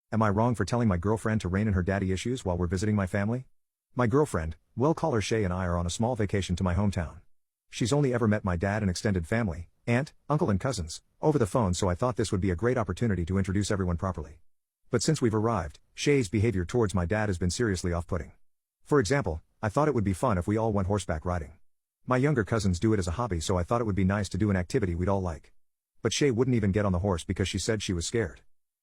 Am I wrong for telling my girlfriend to rein in her daddy issues while we're visiting my family? My girlfriend, we'll call her Shay, and I are on a small vacation to my hometown. She's only ever met my dad and extended family, aunt, uncle and cousins, over the phone, so I thought this would be a great opportunity to introduce everyone properly. But since we've arrived, Shay's behavior towards my dad has been seriously off-putting. For example, I thought it would be fun if we all went horseback riding. My younger cousins do it as a hobby, so I thought it would be nice to do an activity we'd all like. But Shay wouldn't even get on the horse because she said she was scared.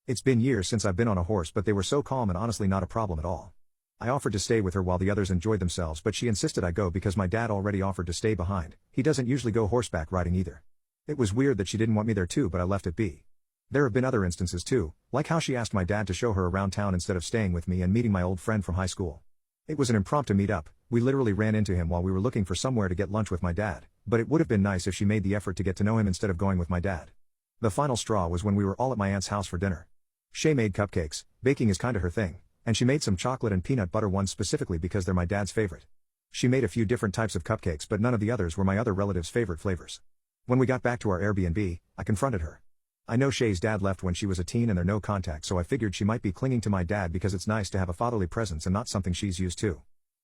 It's been years since I've been on a horse, but they were so calm and honestly not a problem at all. I offered to stay with her while the others enjoyed themselves, but she insisted I go because my dad already offered to stay behind. He doesn't usually go horseback riding either. It was weird that she didn't want me there too, but I left it be. There have been other instances too, like how she asked my dad to show her around town instead of staying with me and meeting my old friend from high school. It was an impromptu meet-up. We literally ran into him while we were looking for somewhere to get lunch with my dad, but it would have been nice if she made the effort to get to know him instead of going with my dad. The final straw was when we were all at my aunt's house for dinner. Shay made cupcakes, baking is kinda her thing, and she made some chocolate and peanut butter ones specifically because they're my dad's favorite. She made a few different types of cupcakes, but none of the others were my other relatives' favorite flavors. When we got back to our Airbnb, I confronted her. I know Shay's dad left when she was a teen and they're no contact, so I figured she might be clinging to my dad because it's nice to have a fatherly presence and not something she's used to.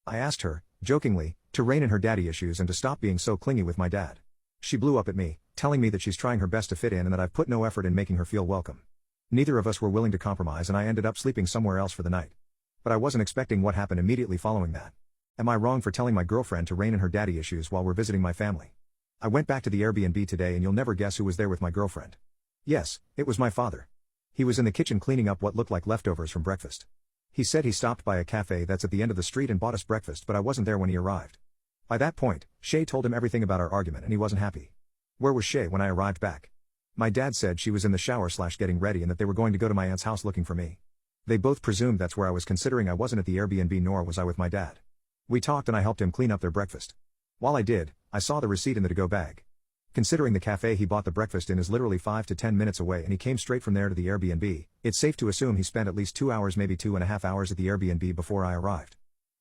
I asked her, jokingly, to rein in her daddy issues and to stop being so clingy with my dad. She blew up at me, telling me that she's trying her best to fit in and that I've put no effort in making her feel welcome. Neither of us were willing to compromise and I ended up sleeping somewhere else for the night. But I wasn't expecting what happened immediately following that. Am I wrong for telling my girlfriend to rein in her daddy issues while we're visiting my family? I went back to the Airbnb today and you'll never guess who was there with my girlfriend. Yes, it was my father. He was in the kitchen cleaning up what looked like leftovers from breakfast. He said he stopped by a cafe that's at the end of the street and bought us breakfast, but I wasn't there when he arrived. By that point, Shay told him everything about our argument and he wasn't happy. Where was Shay when I arrived back? My dad said she was in the shower/getting ready and that they were going to go to my aunt's house looking for me. They both presumed that's where I was, considering I wasn't at the Airbnb nor was I with my dad. We talked and I helped him clean up their breakfast. While I did, I saw the receipt in the to-go bag. Considering the cafe he bought the breakfast in is literally 5 to 10 minutes away and he came straight from there to the Airbnb, it's safe to assume he spent at least 2 hours, maybe 2.5 hours at the Airbnb before I arrived.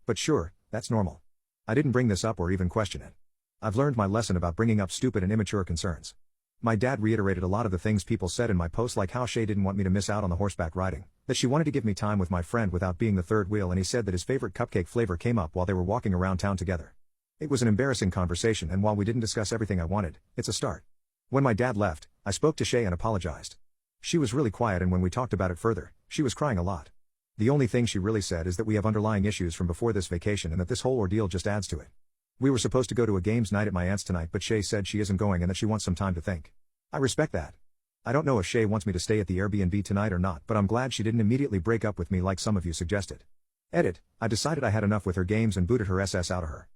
But sure, that's normal. I didn't bring this up or even question it. I've learned my lesson about bringing up stupid and immature concerns. My dad reiterated a lot of the things people said in my post, like how Shay didn't want me to miss out on the horseback riding, that she wanted to give me time with my friend without being the third wheel, and he said that his favorite cupcake flavor came up while they were walking around town together. It was an embarrassing conversation, and while we didn't discuss everything I wanted, it's a start. When my dad left, I spoke to Shay and apologized. She was really quiet, and when we talked about it further, she was crying a lot. The only thing she really said is that we have underlying issues from before this vacation and that this whole ordeal just adds to it. We were supposed to go to a games night at my aunt's tonight, but Shay said she isn't going and that she wants some time to think. I respect that. I don't know if Shay wants me to stay at the Airbnb tonight or not, but I'm glad she didn't immediately break up with me like some of you suggested. Edit, I decided I had enough with her games and booted her SS out of her.